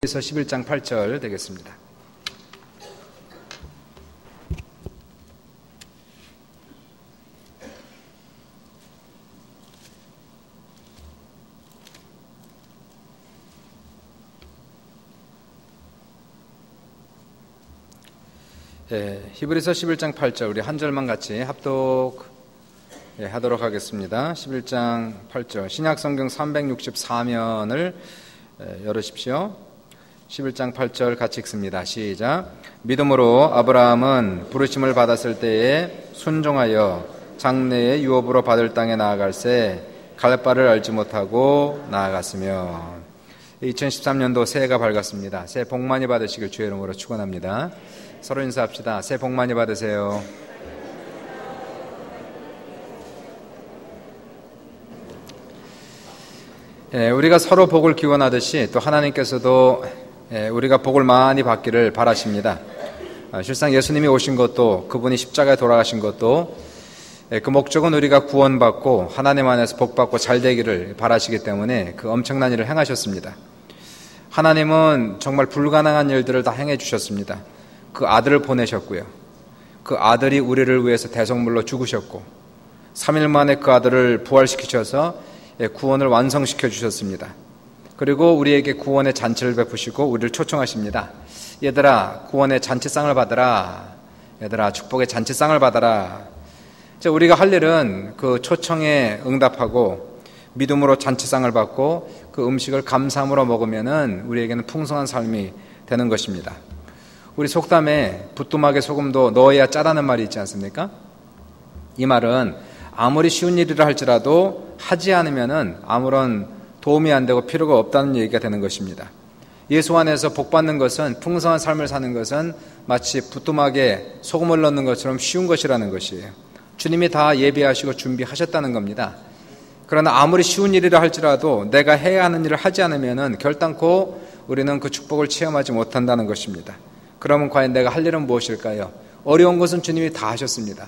그래서 11장 8절 되겠습니다. 히브리서 11장 8절 우리 한 절만 같이 합독하도록 하겠습니다. 11장 8절 신약성경 364면을 열으십시오. 11장 8절 같이 읽습니다. 시작. 믿음으로 아브라함은 부르심을 받았을 때에 순종하여 장래의 유업으로 받을 땅에 나아갈새 갈 바를 알지 못하고 나아갔으며. 2013년도 새해가 밝았습니다. 새해 복 많이 받으시길 주의 이름으로 축원합니다. 서로 인사합시다. 새해 복 많이 받으세요. 우리가 서로 복을 기원하듯이 또 하나님께서도 우리가 복을 많이 받기를 바라십니다. 실상 예수님이 오신 것도 그분이 십자가에 돌아가신 것도 그 목적은 우리가 구원받고 하나님 안에서 복받고 잘 되기를 바라시기 때문에 그 엄청난 일을 행하셨습니다. 하나님은 정말 불가능한 일들을 다 행해 주셨습니다. 그 아들을 보내셨고요. 그 아들이 우리를 위해서 대속물로 죽으셨고 3일 만에 그 아들을 부활시키셔서 구원을 완성시켜 주셨습니다. 그리고 우리에게 구원의 잔치를 베푸시고 우리를 초청하십니다. 얘들아, 구원의 잔치상을 받아라. 얘들아, 축복의 잔치상을 받아라. 우리가 할 일은 그 초청에 응답하고 믿음으로 잔치상을 받고 그 음식을 감사함으로 먹으면은 우리에게는 풍성한 삶이 되는 것입니다. 우리 속담에 부뚜막에 소금도 넣어야 짜다는 말이 있지 않습니까? 이 말은 아무리 쉬운 일이라 할지라도 하지 않으면은 아무런 도움이 안 되고 필요가 없다는 얘기가 되는 것입니다. 예수 안에서 복받는 것은, 풍성한 삶을 사는 것은 마치 부뚜막에 소금을 넣는 것처럼 쉬운 것이라는 것이에요. 주님이 다 예비하시고 준비하셨다는 겁니다. 그러나 아무리 쉬운 일이라 할지라도 내가 해야 하는 일을 하지 않으면은 결단코 우리는 그 축복을 체험하지 못한다는 것입니다. 그러면 과연 내가 할 일은 무엇일까요? 어려운 것은 주님이 다 하셨습니다.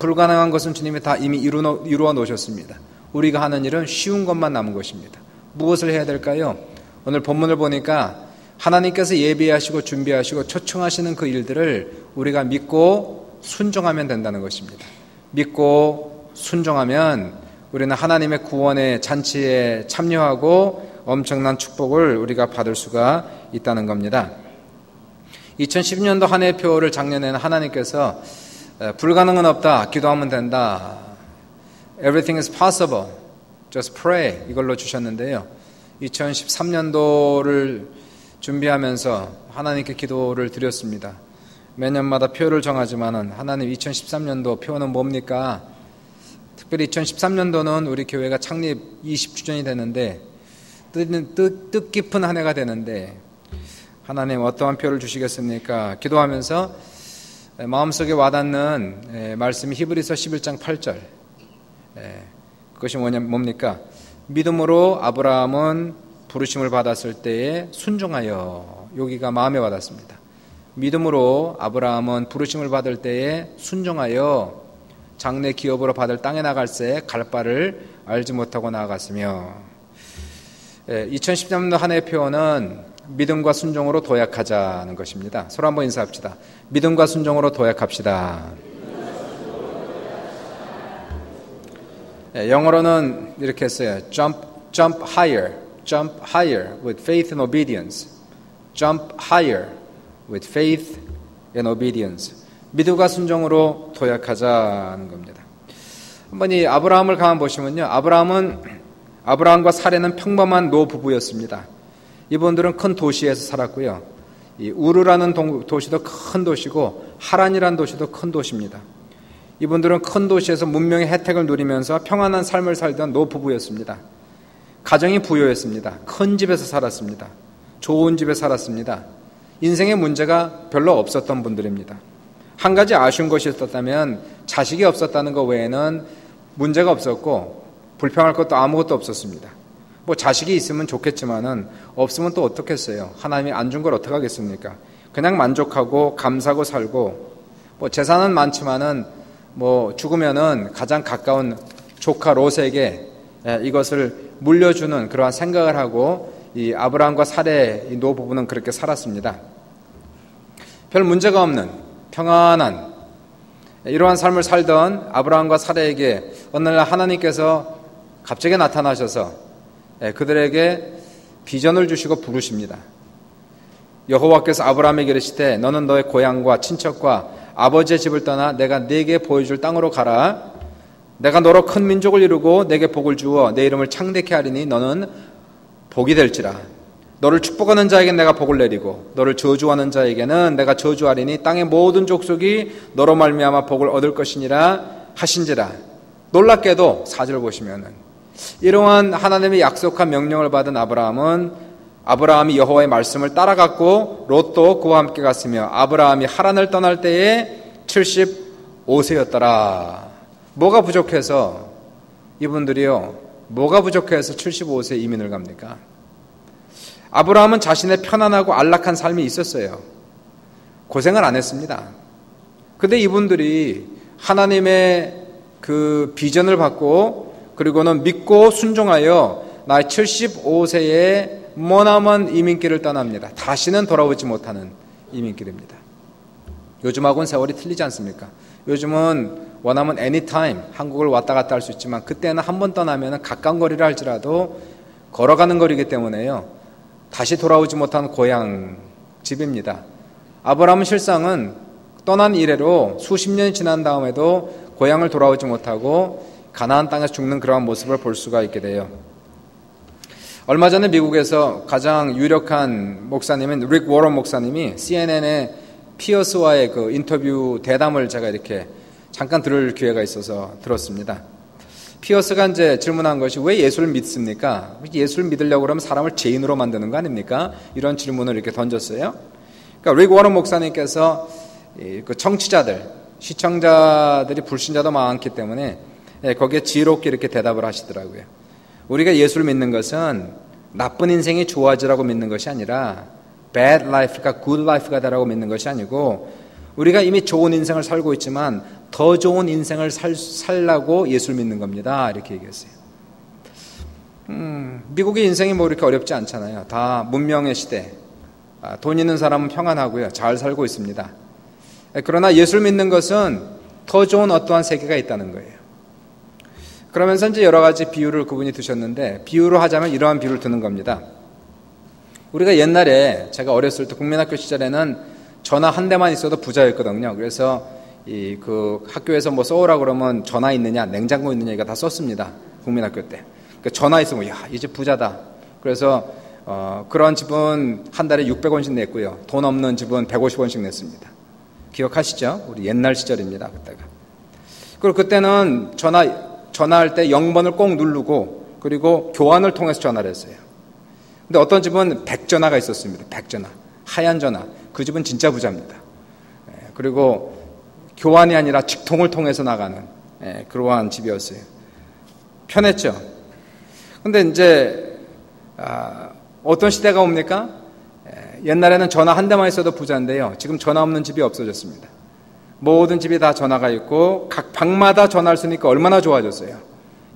불가능한 것은 주님이 다 이미 이루어 놓으셨습니다. 우리가 하는 일은 쉬운 것만 남은 것입니다. 무엇을 해야 될까요? 오늘 본문을 보니까 하나님께서 예비하시고 준비하시고 초청하시는 그 일들을 우리가 믿고 순종하면 된다는 것입니다. 믿고 순종하면 우리는 하나님의 구원의 잔치에 참여하고 엄청난 축복을 우리가 받을 수가 있다는 겁니다. 2010년도 한 해의 표를 작년에는 하나님께서 불가능은 없다, 기도하면 된다, Everything is possible, just pray, 이걸로 주셨는데요. 2013년도를 준비하면서 하나님께 기도를 드렸습니다. 매년마다 표를 정하지만은 하나님 2013년도 표는 뭡니까? 특별히 2013년도는 우리 교회가 창립 20주년이 되는데 뜻깊은 한 해가 되는데 하나님 어떠한 표를 주시겠습니까? 기도하면서 마음속에 와닿는 말씀이 히브리서 11장 8절. 그것이 뭡니까? 믿음으로 아브라함은 부르심을 받았을 때에 순종하여. 여기가 마음에 와닿습니다. 믿음으로 아브라함은 부르심을 받을 때에 순종하여 장래 기업으로 받을 땅에 나갈새 갈 바를 알지 못하고 나아갔으며. 2013년도 한 해의 표어는 믿음과 순종으로 도약하자는 것입니다. 서로 한번 인사합시다. 믿음과 순종으로 도약합시다. 영어로는 이렇게 했어요. Jump higher with faith and obedience. Jump higher with faith and obedience. 믿음과 순종으로 도약하자는 겁니다. 한번 이 아브라함을 가만 보시면요. 아브라함과 사레는 평범한 노부부였습니다. 이분들은 큰 도시에서 살았고요. 이 우르라는 도시도 큰 도시고 하란이라는 도시도 큰 도시입니다. 이분들은 큰 도시에서 문명의 혜택을 누리면서 평안한 삶을 살던 노부부였습니다. 가정이 부유했습니다. 큰 집에서 살았습니다. 좋은 집에 살았습니다. 인생의 문제가 별로 없었던 분들입니다. 한 가지 아쉬운 것이 있었다면 자식이 없었다는 것 외에는 문제가 없었고 불평할 것도 아무것도 없었습니다. 뭐 자식이 있으면 좋겠지만은 없으면 또 어떻겠어요? 하나님이 안 준 걸 어떻게 하겠습니까? 그냥 만족하고 감사하고 살고 뭐 재산은 많지만은 뭐 죽으면은 가장 가까운 조카 롯에게 이것을 물려주는 그러한 생각을 하고 이 아브라함과 사레 이 노부부는 그렇게 살았습니다. 별 문제가 없는 평안한 이러한 삶을 살던 아브라함과 사레에게 어느 날 하나님께서 갑자기 나타나셔서 그들에게 비전을 주시고 부르십니다. 여호와께서 아브라함에게 이르시되 너는 너의 고향과 친척과 아버지의 집을 떠나 내가 네게 보여줄 땅으로 가라. 내가 너로 큰 민족을 이루고 내게 복을 주어 내 이름을 창대케 하리니 너는 복이 될지라. 너를 축복하는 자에게는 내가 복을 내리고 너를 저주하는 자에게는 내가 저주하리니 땅의 모든 족속이 너로 말미암아 복을 얻을 것이니라 하신지라. 놀랍게도 4절 보시면은 이러한 하나님의 약속한 명령을 받은 아브라함이 여호와의 말씀을 따라갔고 롯도 그와 함께 갔으며 아브라함이 하란을 떠날 때에 75세였더라. 뭐가 부족해서 이분들이요 뭐가 부족해서 75세 이민을 갑니까? 아브라함은 자신의 편안하고 안락한 삶이 있었어요. 고생을 안 했습니다. 근데 이분들이 하나님의 그 비전을 받고 그리고는 믿고 순종하여 나이 75세에 머나먼 이민길을 떠납니다. 다시는 돌아오지 못하는 이민길입니다. 요즘하고는 세월이 틀리지 않습니까? 요즘은 원하면 anytime 한국을 왔다 갔다 할 수 있지만 그때는 한 번 떠나면 가까운 거리를 할지라도 걸어가는 거리이기 때문에요. 다시 돌아오지 못한 고향 집입니다. 아브라함은 실상은 떠난 이래로 수십 년이 지난 다음에도 고향을 돌아오지 못하고 가나안 땅에서 죽는 그러한 모습을 볼 수가 있게 돼요. 얼마 전에 미국에서 가장 유력한 목사님인 릭 워런 목사님이 CNN의 피어스와의 그 인터뷰 대담을 제가 이렇게 잠깐 들을 기회가 있어서 들었습니다. 피어스가 이제 질문한 것이 왜 예수를 믿습니까? 예수를 믿으려고 그러면 사람을 죄인으로 만드는 거 아닙니까? 이런 질문을 이렇게 던졌어요. 그러니까 릭 워런 목사님께서 그 청취자들, 시청자들이 불신자도 많기 때문에 거기에 지혜롭게 이렇게 대답을 하시더라고요. 우리가 예수를 믿는 것은 나쁜 인생이 좋아지라고 믿는 것이 아니라 bad life가 good life가 되라고 믿는 것이 아니고 우리가 이미 좋은 인생을 살고 있지만 더 좋은 인생을 살라고 예수를 믿는 겁니다. 이렇게 얘기했어요. 미국의 인생이 뭐 이렇게 어렵지 않잖아요. 다 문명의 시대. 돈 있는 사람은 평안하고요. 잘 살고 있습니다. 그러나 예수를 믿는 것은 더 좋은 어떠한 세계가 있다는 거예요. 그러면서 이제 여러 가지 비유를 그분이 드셨는데 비유로 하자면 이러한 비유를 드는 겁니다. 우리가 옛날에 제가 어렸을 때 국민학교 시절에는 전화 한 대만 있어도 부자였거든요. 그래서 그 학교에서 뭐 써오라 그러면 전화 있느냐, 냉장고 있느냐 이거 다 썼습니다. 국민학교 때. 그러니까 전화 있으면 야 이제 부자다. 그래서 그런 집은 한 달에 600원씩 냈고요. 돈 없는 집은 150원씩 냈습니다. 기억하시죠? 우리 옛날 시절입니다. 그때가. 그리고 그때는 전화할 때 0번을 꼭 누르고 그리고 교환을 통해서 전화를 했어요. 근데 어떤 집은 100전화가 있었습니다. 100전화. 하얀 전화. 그 집은 진짜 부자입니다. 그리고 교환이 아니라 직통을 통해서 나가는 그러한 집이었어요. 편했죠. 근데 이제 어떤 시대가 옵니까? 옛날에는 전화 한 대만 있어도 부자인데요. 지금 전화 없는 집이 없어졌습니다. 모든 집이 다 전화가 있고 각 방마다 전화를 쓰니까 얼마나 좋아졌어요.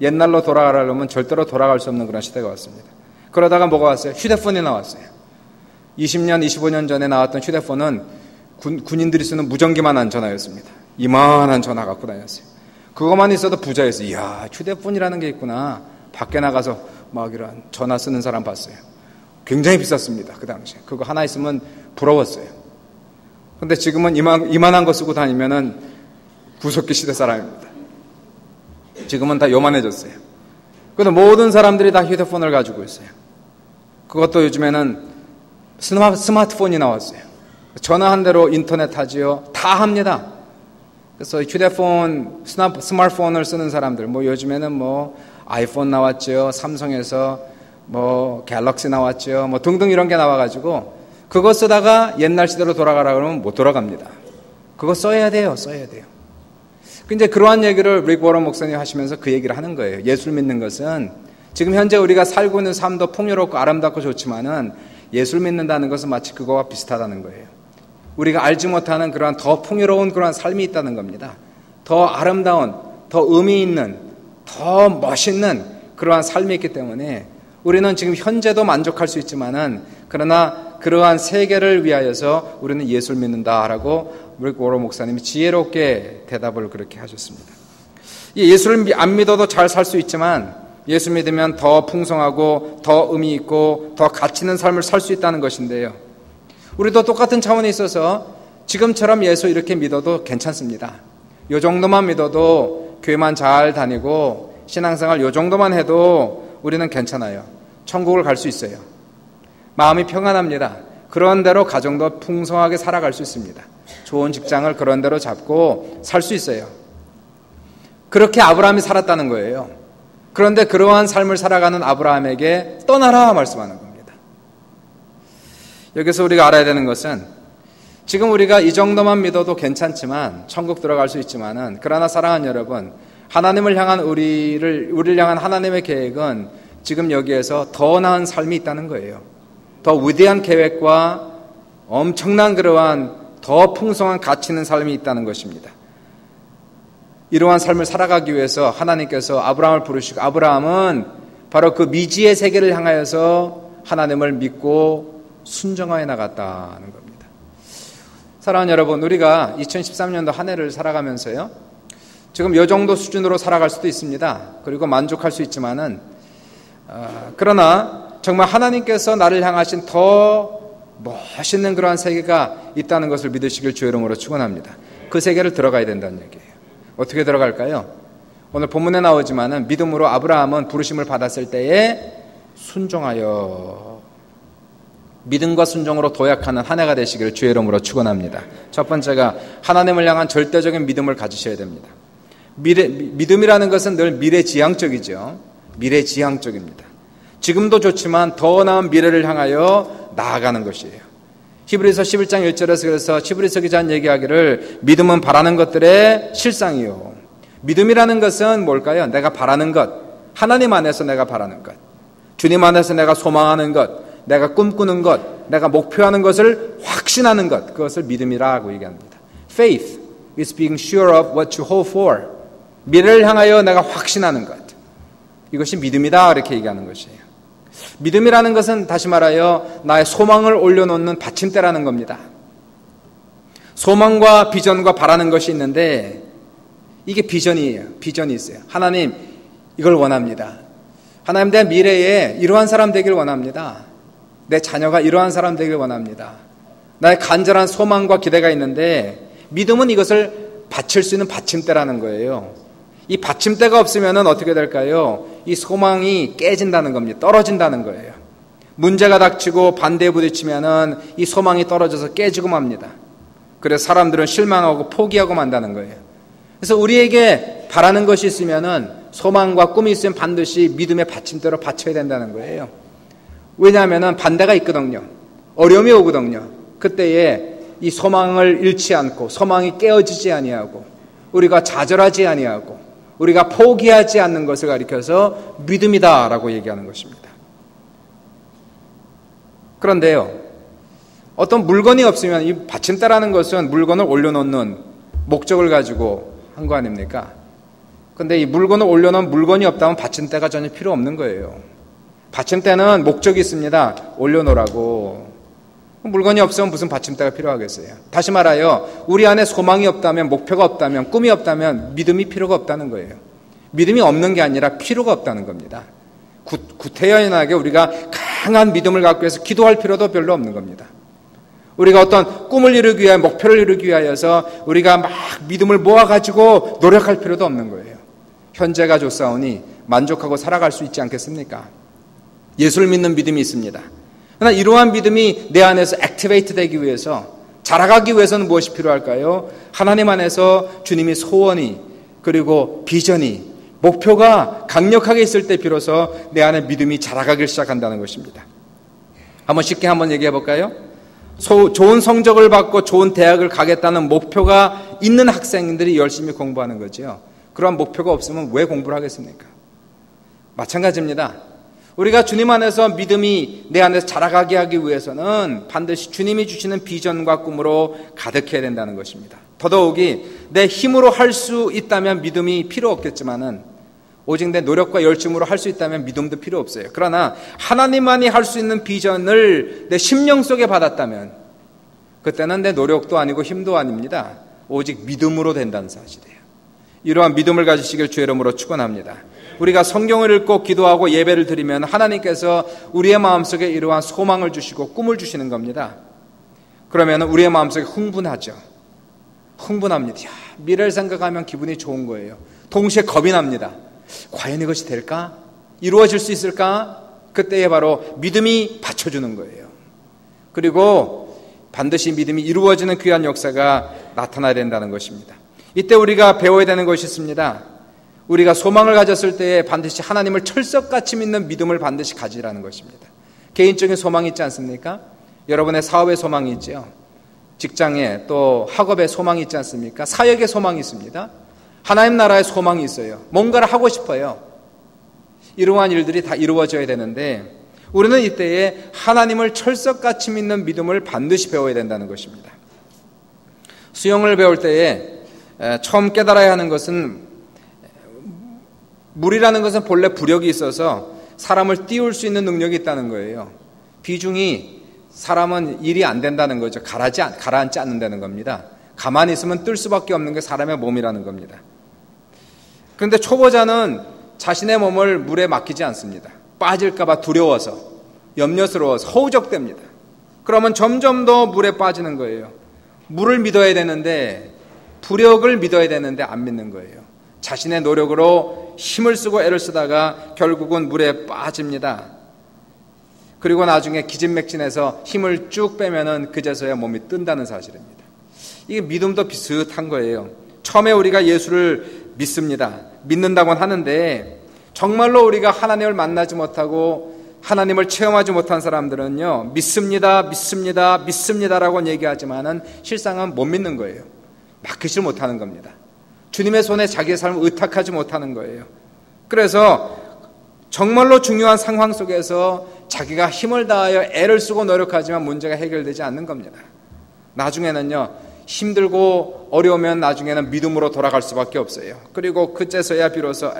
옛날로 돌아가려면 절대로 돌아갈 수 없는 그런 시대가 왔습니다. 그러다가 뭐가 왔어요? 휴대폰이 나왔어요. 20년, 25년 전에 나왔던 휴대폰은 군인들이 쓰는 무전기만한 전화였습니다. 이만한 전화 갖고 다녔어요. 그것만 있어도 부자였어요. 이야, 휴대폰이라는 게 있구나. 밖에 나가서 막 이런 전화 쓰는 사람 봤어요. 굉장히 비쌌습니다. 그 당시에. 그거 하나 있으면 부러웠어요. 근데 지금은 이만한 거 쓰고 다니면은 구석기 시대 사람입니다. 지금은 다 요만해졌어요. 그런데 모든 사람들이 다 휴대폰을 가지고 있어요. 그것도 요즘에는 스마트폰이 나왔어요. 전화 한 대로 인터넷 하지요. 다 합니다. 그래서 휴대폰, 스마트폰을 쓰는 사람들, 뭐 요즘에는 뭐 아이폰 나왔죠. 삼성에서 뭐 갤럭시 나왔죠. 뭐 등등 이런 게 나와가지고 그거 쓰다가 옛날 시대로 돌아가라 그러면 못 돌아갑니다. 그거 써야 돼요. 근데 그러한 얘기를 릭 워런 목사님이 하시면서 그 얘기를 하는 거예요. 예수를 믿는 것은 지금 현재 우리가 살고 있는 삶도 풍요롭고 아름답고 좋지만은 예수를 믿는다는 것은 마치 그거와 비슷하다는 거예요. 우리가 알지 못하는 그러한 더 풍요로운 그러한 삶이 있다는 겁니다. 더 아름다운, 더 의미 있는, 더 멋있는 그러한 삶이 있기 때문에 우리는 지금 현재도 만족할 수 있지만은 그러나 그러한 세계를 위하여서 우리는 예수를 믿는다라고 릭 워러 목사님이 지혜롭게 대답을 그렇게 하셨습니다. 예수를 안 믿어도 잘 살 수 있지만 예수 믿으면 더 풍성하고 더 의미 있고 더 가치 있는 삶을 살 수 있다는 것인데요. 우리도 똑같은 차원에 있어서 지금처럼 예수 이렇게 믿어도 괜찮습니다. 요 정도만 믿어도 교회만 잘 다니고 신앙생활 요 정도만 해도 우리는 괜찮아요. 천국을 갈 수 있어요. 마음이 평안합니다. 그런 대로 가정도 풍성하게 살아갈 수 있습니다. 좋은 직장을 그런 대로 잡고 살 수 있어요. 그렇게 아브라함이 살았다는 거예요. 그런데 그러한 삶을 살아가는 아브라함에게 떠나라 말씀하는 겁니다. 여기서 우리가 알아야 되는 것은 지금 우리가 이 정도만 믿어도 괜찮지만 천국 들어갈 수 있지만은 그러나 사랑하는 여러분, 하나님을 향한 우리를 향한 하나님의 계획은 지금 여기에서 더 나은 삶이 있다는 거예요. 더 위대한 계획과 엄청난 그러한 더 풍성한 가치 있는 삶이 있다는 것입니다. 이러한 삶을 살아가기 위해서 하나님께서 아브라함을 부르시고 아브라함은 바로 그 미지의 세계를 향하여서 하나님을 믿고 순종하여 나갔다는 겁니다. 사랑하는 여러분, 우리가 2013년도 한 해를 살아가면서요, 지금 이 정도 수준으로 살아갈 수도 있습니다. 그리고 만족할 수 있지만은 그러나 정말 하나님께서 나를 향하신 더 멋있는 그러한 세계가 있다는 것을 믿으시길 주의 이름으로 축원합니다. 그 세계를 들어가야 된다는 얘기예요. 어떻게 들어갈까요? 오늘 본문에 나오지만은 믿음으로 아브라함은 부르심을 받았을 때에 순종하여, 믿음과 순종으로 도약하는 한 해가 되시기를 주의 이름으로 축원합니다. 첫 번째가 하나님을 향한 절대적인 믿음을 가지셔야 됩니다. 믿음이라는 것은 늘 미래지향적이죠. 미래지향적입니다. 지금도 좋지만 더 나은 미래를 향하여 나아가는 것이에요. 히브리서 11장 1절에서 그래서 히브리서 기자는 얘기하기를 믿음은 바라는 것들의 실상이요. 믿음이라는 것은 뭘까요? 내가 바라는 것, 하나님 안에서 내가 바라는 것, 주님 안에서 내가 소망하는 것, 내가 꿈꾸는 것, 내가 목표하는 것을 확신하는 것, 그것을 믿음이라고 얘기합니다. Faith is being sure of what you hope for. 미래를 향하여 내가 확신하는 것, 이것이 믿음이다 이렇게 얘기하는 것이에요. 믿음이라는 것은 다시 말하여 나의 소망을 올려놓는 받침대라는 겁니다. 소망과 비전과 바라는 것이 있는데 이게 비전이에요. 비전이 있어요. 하나님, 이걸 원합니다. 하나님, 내 미래에 이러한 사람 되길 원합니다. 내 자녀가 이러한 사람 되길 원합니다. 나의 간절한 소망과 기대가 있는데 믿음은 이것을 받칠 수 있는 받침대라는 거예요. 이 받침대가 없으면 어떻게 될까요? 이 소망이 깨진다는 겁니다. 떨어진다는 거예요. 문제가 닥치고 반대에 부딪히면 이 소망이 떨어져서 깨지고 맙니다. 그래서 사람들은 실망하고 포기하고 만다는 거예요. 그래서 우리에게 바라는 것이 있으면 소망과 꿈이 있으면 반드시 믿음의 받침대로 받쳐야 된다는 거예요. 왜냐하면 반대가 있거든요. 어려움이 오거든요. 그때에 이 소망을 잃지 않고 소망이 깨어지지 아니하고 우리가 좌절하지 아니하고 우리가 포기하지 않는 것을 가리켜서 믿음이다라고 얘기하는 것입니다. 그런데요, 어떤 물건이 없으면 이 받침대라는 것은 물건을 올려놓는 목적을 가지고 한 거 아닙니까? 그런데 이 물건을 올려놓은 물건이 없다면 받침대가 전혀 필요 없는 거예요. 받침대는 목적이 있습니다. 올려놓으라고. 물건이 없으면 무슨 받침대가 필요하겠어요? 다시 말하여 우리 안에 소망이 없다면, 목표가 없다면, 꿈이 없다면 믿음이 필요가 없다는 거예요. 믿음이 없는 게 아니라 필요가 없다는 겁니다. 구태연하게 우리가 강한 믿음을 갖고 해서 기도할 필요도 별로 없는 겁니다. 우리가 어떤 꿈을 이루기 위하여, 목표를 이루기 위하여서 우리가 막 믿음을 모아가지고 노력할 필요도 없는 거예요. 현재가 좋사오니 만족하고 살아갈 수 있지 않겠습니까? 예수를 믿는 믿음이 있습니다. 그러나 이러한 믿음이 내 안에서 액티베이트 되기 위해서, 자라가기 위해서는 무엇이 필요할까요? 하나님 안에서 주님이 소원이, 그리고 비전이, 목표가 강력하게 있을 때 비로소 내 안에 믿음이 자라가기 시작한다는 것입니다. 쉽게 한번 얘기해 볼까요? 좋은 성적을 받고 좋은 대학을 가겠다는 목표가 있는 학생들이 열심히 공부하는 거죠. 그러한 목표가 없으면 왜 공부를 하겠습니까? 마찬가지입니다. 우리가 주님 안에서 믿음이 내 안에서 자라가게 하기 위해서는 반드시 주님이 주시는 비전과 꿈으로 가득해야 된다는 것입니다. 더더욱이 내 힘으로 할 수 있다면 믿음이 필요 없겠지만은 오직 내 노력과 열심으로 할 수 있다면 믿음도 필요 없어요. 그러나 하나님만이 할 수 있는 비전을 내 심령 속에 받았다면 그때는 내 노력도 아니고 힘도 아닙니다. 오직 믿음으로 된다는 사실이에요. 이러한 믿음을 가지시길 주의 이름으로 축원합니다. 우리가 성경을 읽고 기도하고 예배를 드리면 하나님께서 우리의 마음속에 이러한 소망을 주시고 꿈을 주시는 겁니다. 그러면 우리의 마음속에 흥분하죠. 흥분합니다. 미래를 생각하면 기분이 좋은 거예요. 동시에 겁이 납니다. 과연 이것이 될까? 이루어질 수 있을까? 그때에 바로 믿음이 받쳐주는 거예요. 그리고 반드시 믿음이 이루어지는 귀한 역사가 나타나야 된다는 것입니다. 이때 우리가 배워야 되는 것이 있습니다. 우리가 소망을 가졌을 때에 반드시 하나님을 철석같이 믿는 믿음을 반드시 가지라는 것입니다. 개인적인 소망이 있지 않습니까? 여러분의 사업에 소망이 있죠. 직장에 또 학업에 소망이 있지 않습니까? 사역에 소망이 있습니다. 하나님 나라에 소망이 있어요. 뭔가를 하고 싶어요. 이러한 일들이 다 이루어져야 되는데 우리는 이때에 하나님을 철석같이 믿는 믿음을 반드시 배워야 된다는 것입니다. 수영을 배울 때에 처음 깨달아야 하는 것은 물이라는 것은 본래 부력이 있어서 사람을 띄울 수 있는 능력이 있다는 거예요. 비중이 사람은 일이 안 된다는 거죠. 가라앉지 않는다는 겁니다. 가만히 있으면 뜰 수밖에 없는 게 사람의 몸이라는 겁니다. 그런데 초보자는 자신의 몸을 물에 맡기지 않습니다. 빠질까 봐 두려워서, 염려스러워서 허우적댑니다. 그러면 점점 더 물에 빠지는 거예요. 물을 믿어야 되는데 부력을 믿어야 되는데 안 믿는 거예요. 자신의 노력으로 힘을 쓰고 애를 쓰다가 결국은 물에 빠집니다. 그리고 나중에 기진맥진해서 힘을 쭉 빼면은 그제서야 몸이 뜬다는 사실입니다. 이게 믿음도 비슷한 거예요. 처음에 우리가 예수를 믿습니다. 믿는다고는 하는데 정말로 우리가 하나님을 만나지 못하고 하나님을 체험하지 못한 사람들은요, 믿습니다, 믿습니다, 믿습니다라고 얘기하지만은 실상은 못 믿는 거예요. 맡기질 못하는 겁니다. 주님의 손에 자기의 삶을 의탁하지 못하는 거예요. 그래서 정말로 중요한 상황 속에서 자기가 힘을 다하여 애를 쓰고 노력하지만 문제가 해결되지 않는 겁니다. 나중에는요, 힘들고 어려우면 나중에는 믿음으로 돌아갈 수밖에 없어요. 그리고 그때서야 비로소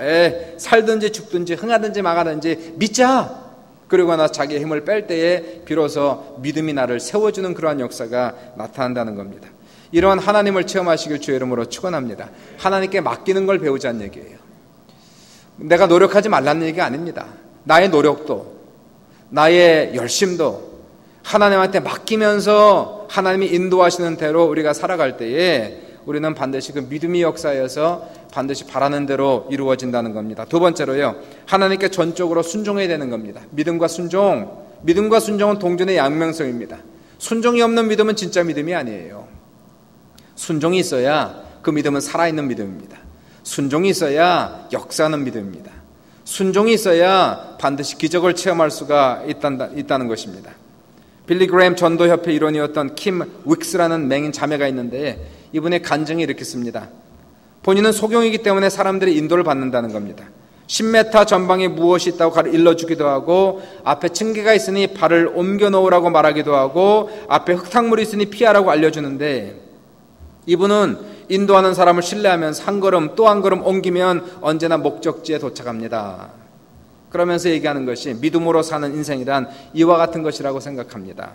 살든지 죽든지 흥하든지 망하든지 믿자. 그리고 나 자기의 힘을 뺄 때에 비로소 믿음이 나를 세워주는 그러한 역사가 나타난다는 겁니다. 이러한 하나님을 체험하시길 주의 이름으로 축원합니다. 하나님께 맡기는 걸 배우자는 얘기예요. 내가 노력하지 말라는 얘기가 아닙니다. 나의 노력도 나의 열심도 하나님한테 맡기면서 하나님이 인도하시는 대로 우리가 살아갈 때에 우리는 반드시 그 믿음의 역사여서 반드시 바라는 대로 이루어진다는 겁니다. 두 번째로요, 하나님께 전적으로 순종해야 되는 겁니다. 믿음과 순종은 동전의 양면성입니다. 순종이 없는 믿음은 진짜 믿음이 아니에요. 순종이 있어야 그 믿음은 살아있는 믿음입니다. 순종이 있어야 역사하는 믿음입니다. 순종이 있어야 반드시 기적을 체험할 수가 있다는 것입니다. 빌리 그레임 전도협회 일원이었던 킴 윅스라는 맹인 자매가 있는데 이분의 간증이 이렇게 씁니다. 본인은 소경이기 때문에 사람들이 인도를 받는다는 겁니다. 10m 전방에 무엇이 있다고 일러주기도 하고 앞에 층계가 있으니 발을 옮겨 놓으라고 말하기도 하고 앞에 흙탕물이 있으니 피하라고 알려주는데 이분은 인도하는 사람을 신뢰하면서 한 걸음 또 한 걸음 옮기면 언제나 목적지에 도착합니다. 그러면서 얘기하는 것이 믿음으로 사는 인생이란 이와 같은 것이라고 생각합니다.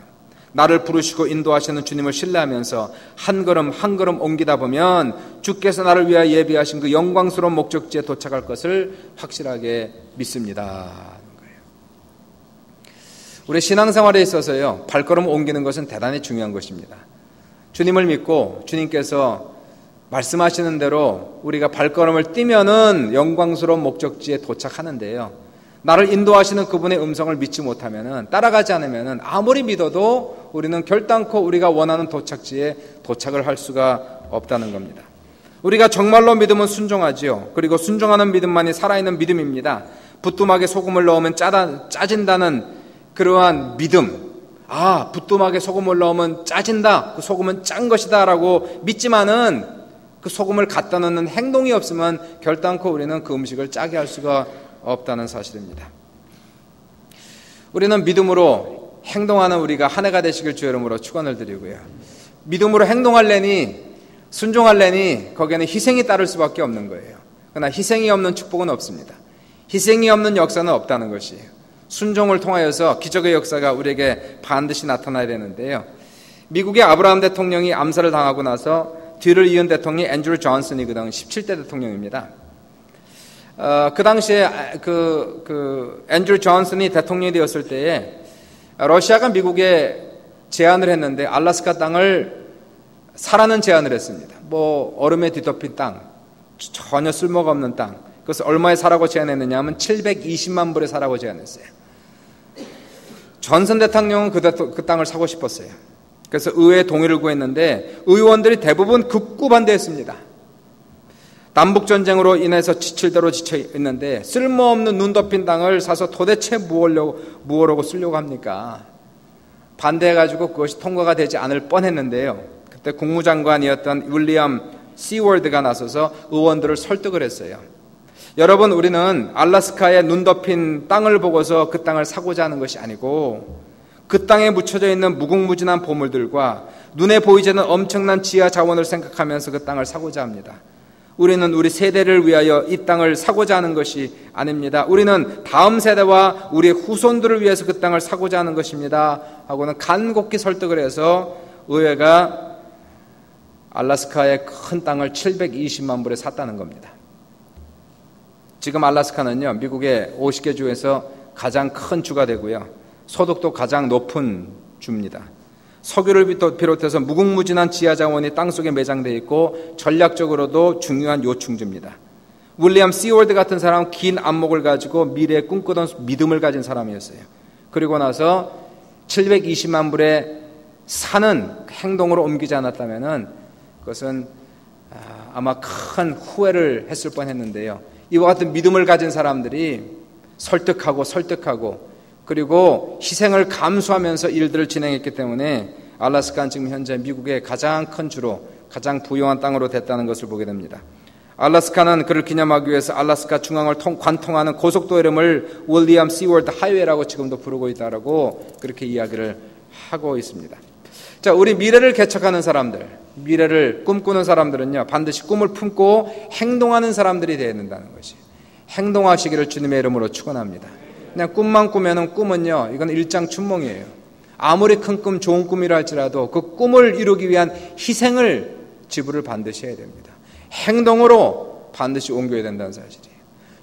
나를 부르시고 인도하시는 주님을 신뢰하면서 한 걸음 한 걸음 옮기다 보면 주께서 나를 위하여 예비하신 그 영광스러운 목적지에 도착할 것을 확실하게 믿습니다. 우리 신앙생활에 있어서요, 발걸음 옮기는 것은 대단히 중요한 것입니다. 주님을 믿고 주님께서 말씀하시는 대로 우리가 발걸음을 띄면은 영광스러운 목적지에 도착하는데요, 나를 인도하시는 그분의 음성을 믿지 못하면은, 따라가지 않으면은 아무리 믿어도 우리는 결단코 우리가 원하는 도착지에 도착을 할 수가 없다는 겁니다. 우리가 정말로 믿으면 순종하지요. 그리고 순종하는 믿음만이 살아있는 믿음입니다. 부뚜막에 소금을 넣으면 짜진다는 그러한 믿음, 부뚜막에 소금을 넣으면 짜진다, 그 소금은 짠 것이다 라고 믿지만은 그 소금을 갖다 넣는 행동이 없으면 결단코 우리는 그 음식을 짜게 할 수가 없다는 사실입니다. 우리는 믿음으로 행동하는 우리가 한 해가 되시길 주의 이름으로 축원을 드리고요. 믿음으로 행동하려니, 순종하려니 거기에는 희생이 따를 수밖에 없는 거예요. 그러나 희생이 없는 축복은 없습니다. 희생이 없는 역사는 없다는 것이에요. 순종을 통하여서 기적의 역사가 우리에게 반드시 나타나야 되는데요. 미국의 아브라함 대통령이 암살을 당하고 나서 뒤를 이은 대통령이 앤드류 존슨이거든요. 17대 대통령입니다. 그 당시에 앤드류 존슨이 대통령이 되었을 때에 러시아가 미국에 제안을 했는데 알래스카 땅을 사라는 제안을 했습니다. 얼음에 뒤덮인 땅, 전혀 쓸모가 없는 땅. 그것을 얼마에 사라고 제안했느냐 하면 720만 불에 사라고 제안했어요. 존슨 대통령은 그 땅을 사고 싶었어요. 그래서 의회에 동의를 구했는데 의원들이 대부분 극구 반대했습니다. 남북전쟁으로 인해서 지칠대로 지쳐 있는데 쓸모없는 눈 덮인 땅을 사서 도대체 무엇으로 쓰려고 합니까? 반대해가지고 그것이 통과가 되지 않을 뻔했는데요. 그때 국무장관이었던 윌리엄 시월드가 나서서 의원들을 설득을 했어요. 여러분, 우리는 알래스카의 눈 덮인 땅을 보고서 그 땅을 사고자 하는 것이 아니고 그 땅에 묻혀져 있는 무궁무진한 보물들과 눈에 보이지 않는 엄청난 지하 자원을 생각하면서 그 땅을 사고자 합니다. 우리는 우리 세대를 위하여 이 땅을 사고자 하는 것이 아닙니다. 우리는 다음 세대와 우리의 후손들을 위해서 그 땅을 사고자 하는 것입니다. 하고는 간곡히 설득을 해서 의회가 알래스카의 큰 땅을 720만 불에 샀다는 겁니다. 지금 알래스카는요, 미국의 50개 주에서 가장 큰 주가 되고요. 소득도 가장 높은 주입니다. 석유를 비롯해서 무궁무진한 지하 자원이 땅속에 매장되어 있고 전략적으로도 중요한 요충지입니다. 윌리엄 시월드 같은 사람은 긴 안목을 가지고 미래에 꿈꾸던 믿음을 가진 사람이었어요. 그리고 나서 720만 불에 사는 행동으로 옮기지 않았다면 그것은 아마 큰 후회를 했을 뻔했는데요. 이와 같은 믿음을 가진 사람들이 설득하고 그리고 희생을 감수하면서 일들을 진행했기 때문에 알래스카는 지금 현재 미국의 가장 큰 주로 가장 부유한 땅으로 됐다는 것을 보게 됩니다. 알래스카는 그를 기념하기 위해서 알래스카 중앙을 관통하는 고속도 이름을 윌리엄 시월드 하이웨이라고 지금도 부르고 있다라고 그렇게 이야기를 하고 있습니다. 자, 우리 미래를 개척하는 사람들, 미래를 꿈꾸는 사람들은요, 반드시 꿈을 품고 행동하는 사람들이 되어야 된다는 것이. 행동하시기를 주님의 이름으로 축원합니다. 그냥 꿈만 꾸면은 꿈은요, 이건 일장춘몽이에요. 아무리 큰 꿈, 좋은 꿈이라 할지라도 그 꿈을 이루기 위한 희생을 지불을 반드시 해야 됩니다. 행동으로 반드시 옮겨야 된다는 사실이에요.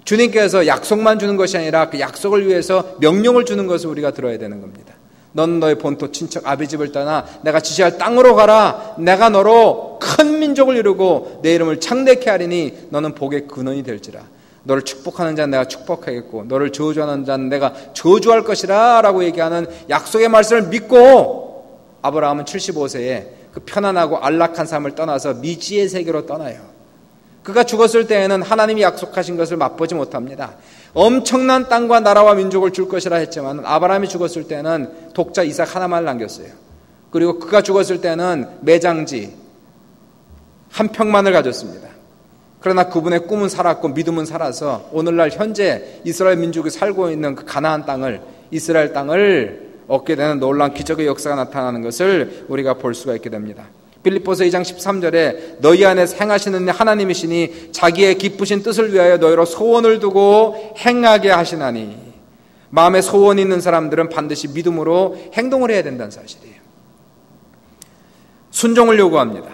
주님께서 약속만 주는 것이 아니라 그 약속을 위해서 명령을 주는 것을 우리가 들어야 되는 겁니다. 넌 너의 본토 친척 아비 집을 떠나 내가 지시할 땅으로 가라. 내가 너로 큰 민족을 이루고 내 이름을 창대케 하리니 너는 복의 근원이 될지라. 너를 축복하는 자는 내가 축복하겠고 너를 저주하는 자는 내가 저주할 것이라 라고 얘기하는 약속의 말씀을 믿고 아브라함은 75세에 그 편안하고 안락한 삶을 떠나서 미지의 세계로 떠나요. 그가 죽었을 때에는 하나님이 약속하신 것을 맛보지 못합니다. 엄청난 땅과 나라와 민족을 줄 것이라 했지만 아브라함이 죽었을 때는 독자 이삭 하나만 남겼어요. 그리고 그가 죽었을 때는 매장지 한 평만을 가졌습니다. 그러나 그분의 꿈은 살았고 믿음은 살아서 오늘날 현재 이스라엘 민족이 살고 있는 그 가나안 땅을, 이스라엘 땅을 얻게 되는 놀라운 기적의 역사가 나타나는 것을 우리가 볼 수가 있게 됩니다. 빌립보서 2장 13절에 너희 안에서 행하시는 하나님이시니 자기의 기쁘신 뜻을 위하여 너희로 소원을 두고 행하게 하시나니. 마음에 소원이 있는 사람들은 반드시 믿음으로 행동을 해야 된다는 사실이에요. 순종을 요구합니다.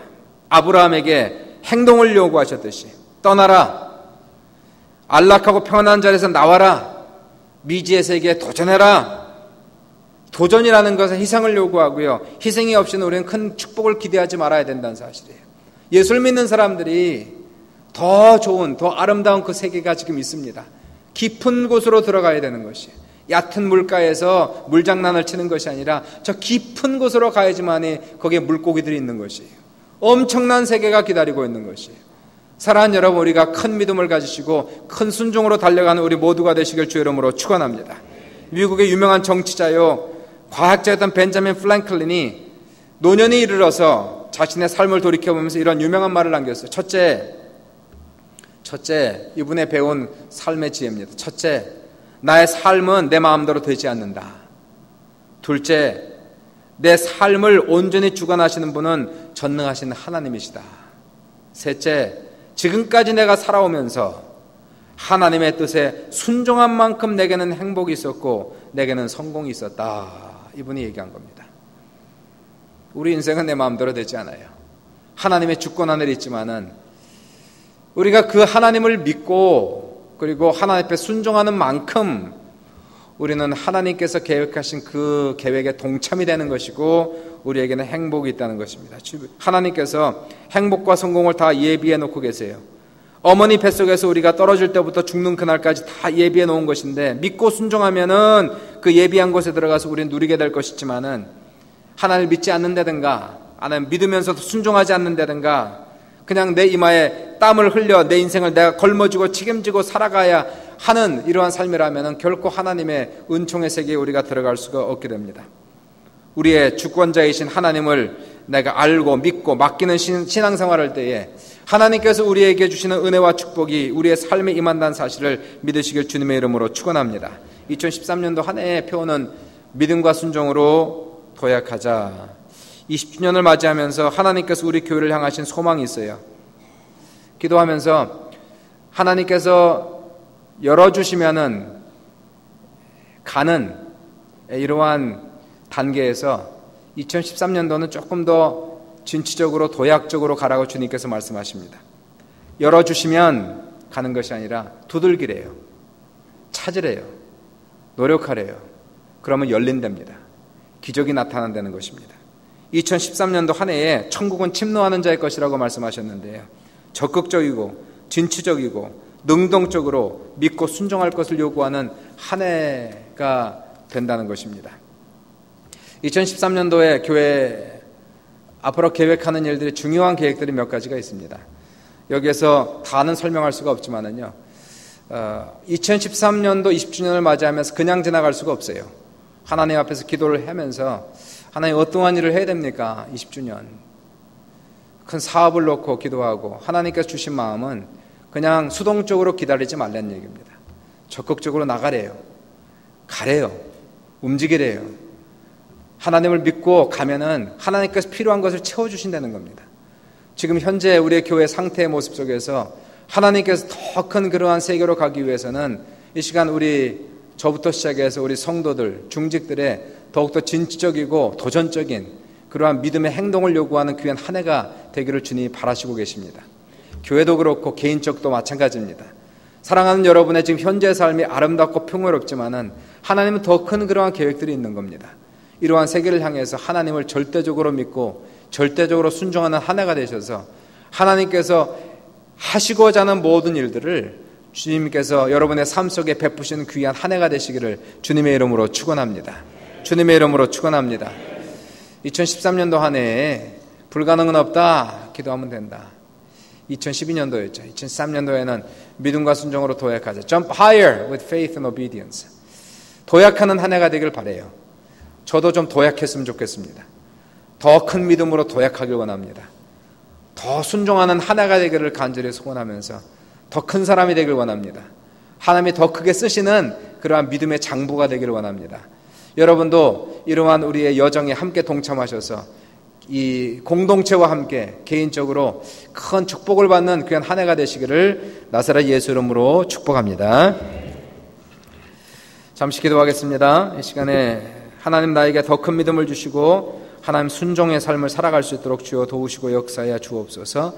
아브라함에게 행동을 요구하셨듯이 떠나라, 안락하고 평안한 자리에서 나와라, 미지의 세계에 도전해라. 도전이라는 것은 희생을 요구하고요, 희생이 없이는 우리는 큰 축복을 기대하지 말아야 된다는 사실이에요. 예수를 믿는 사람들이 더 좋은, 더 아름다운 그 세계가 지금 있습니다. 깊은 곳으로 들어가야 되는 것이, 얕은 물가에서 물장난을 치는 것이 아니라 저 깊은 곳으로 가야지만이 거기에 물고기들이 있는 것이에요. 엄청난 세계가 기다리고 있는 것이에요. 사랑하는 여러분, 우리가 큰 믿음을 가지시고 큰 순종으로 달려가는 우리 모두가 되시길 주의 이름으로 축원합니다. 미국의 유명한 정치자요, 과학자였던 벤자민 프랭클린이 노년에 이르러서 자신의 삶을 돌이켜보면서 이런 유명한 말을 남겼어요. 첫째, 이분의 배운 삶의 지혜입니다. 첫째, 나의 삶은 내 마음대로 되지 않는다. 둘째, 내 삶을 온전히 주관하시는 분은 전능하신 하나님이시다. 셋째, 지금까지 내가 살아오면서 하나님의 뜻에 순종한 만큼 내게는 행복이 있었고 내게는 성공이 있었다. 이분이 얘기한 겁니다. 우리 인생은 내 마음대로 되지 않아요. 하나님의 주권 하늘이 있지만은 우리가 그 하나님을 믿고 그리고 하나님 앞에 순종하는 만큼 우리는 하나님께서 계획하신 그 계획에 동참이 되는 것이고 우리에게는 행복이 있다는 것입니다. 하나님께서 행복과 성공을 다 예비해 놓고 계세요. 어머니 뱃속에서 우리가 떨어질 때부터 죽는 그날까지 다 예비해 놓은 것인데 믿고 순종하면은 그 예비한 곳에 들어가서 우리는 누리게 될 것이지만은 하나님을 믿지 않는다든가 하나님 믿으면서도 순종하지 않는다든가 그냥 내 이마에 땀을 흘려 내 인생을 내가 걸머쥐고 책임지고 살아가야 하는 이러한 삶이라면 결코 하나님의 은총의 세계에 우리가 들어갈 수가 없게 됩니다. 우리의 주권자이신 하나님을 내가 알고 믿고 맡기는 신앙생활을 할 때에 하나님께서 우리에게 주시는 은혜와 축복이 우리의 삶에 임한다는 사실을 믿으시길 주님의 이름으로 축원합니다. 2013년도 한 해의 표어는 믿음과 순종으로 도약하자. 20주년을 맞이하면서 하나님께서 우리 교회를 향하신 소망이 있어요. 기도하면서 하나님께서 열어주시면은 가는 이러한 단계에서 2013년도는 조금 더 진취적으로 도약적으로 가라고 주님께서 말씀하십니다. 열어주시면 가는 것이 아니라 두들기래요. 찾으래요. 노력하래요. 그러면 열린답니다. 기적이 나타난다는 것입니다. 2013년도 한 해에 천국은 침노하는 자의 것이라고 말씀하셨는데요. 적극적이고 진취적이고 능동적으로 믿고 순종할 것을 요구하는 한 해가 된다는 것입니다. 2013년도에 교회 앞으로 계획하는 일들이 중요한 계획들이 몇 가지가 있습니다. 여기에서 다는 설명할 수가 없지만은요. 2013년도 20주년을 맞이하면서 그냥 지나갈 수가 없어요. 하나님 앞에서 기도를 하면서 하나님 어떠한 일을 해야 됩니까? 20주년. 큰 사업을 놓고 기도하고 하나님께서 주신 마음은 그냥 수동적으로 기다리지 말라는 얘기입니다. 적극적으로 나가래요. 가래요. 움직이래요. 하나님을 믿고 가면은 하나님께서 필요한 것을 채워주신다는 겁니다. 지금 현재 우리의 교회 상태의 모습 속에서 하나님께서 더 큰 그러한 세계로 가기 위해서는 이 시간 저부터 시작해서 우리 성도들, 중직들의 더욱더 진취적이고 도전적인 그러한 믿음의 행동을 요구하는 귀한 한 해가 되기를 주님이 바라시고 계십니다. 교회도 그렇고 개인적도 마찬가지입니다. 사랑하는 여러분의 지금 현재의 삶이 아름답고 평화롭지만은 하나님은 더 큰 그러한 계획들이 있는 겁니다. 이러한 세계를 향해서 하나님을 절대적으로 믿고 절대적으로 순종하는 한 해가 되셔서 하나님께서 하시고자 하는 모든 일들을 주님께서 여러분의 삶 속에 베푸시는 귀한 한 해가 되시기를 주님의 이름으로 축원합니다. 주님의 이름으로 축원합니다. 2013년도 한 해에 불가능은 없다 기도하면 된다. 2012년도였죠. 2013년도에는 믿음과 순종으로 도약하자. Jump higher with faith and obedience. 도약하는 한 해가 되길 바라요. 저도 좀 도약했으면 좋겠습니다. 더 큰 믿음으로 도약하길 원합니다. 더 순종하는 한 해가 되기를 간절히 소원하면서 더 큰 사람이 되길 원합니다. 하나님이 더 크게 쓰시는 그러한 믿음의 장부가 되기를 원합니다. 여러분도 이러한 우리의 여정에 함께 동참하셔서 이 공동체와 함께 개인적으로 큰 축복을 받는 귀한 한 해가 되시기를 나사렛 예수 이름으로 축복합니다. 잠시 기도하겠습니다. 이 시간에 하나님 나에게 더 큰 믿음을 주시고 하나님 순종의 삶을 살아갈 수 있도록 주여 도우시고 역사하여 주옵소서.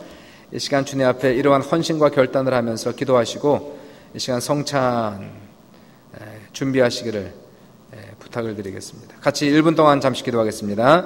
이 시간 주님 앞에 이러한 헌신과 결단을 하면서 기도하시고 이 시간 성찬 준비하시기를 부탁을 드리겠습니다. 같이 1분 동안 잠시 기도하겠습니다.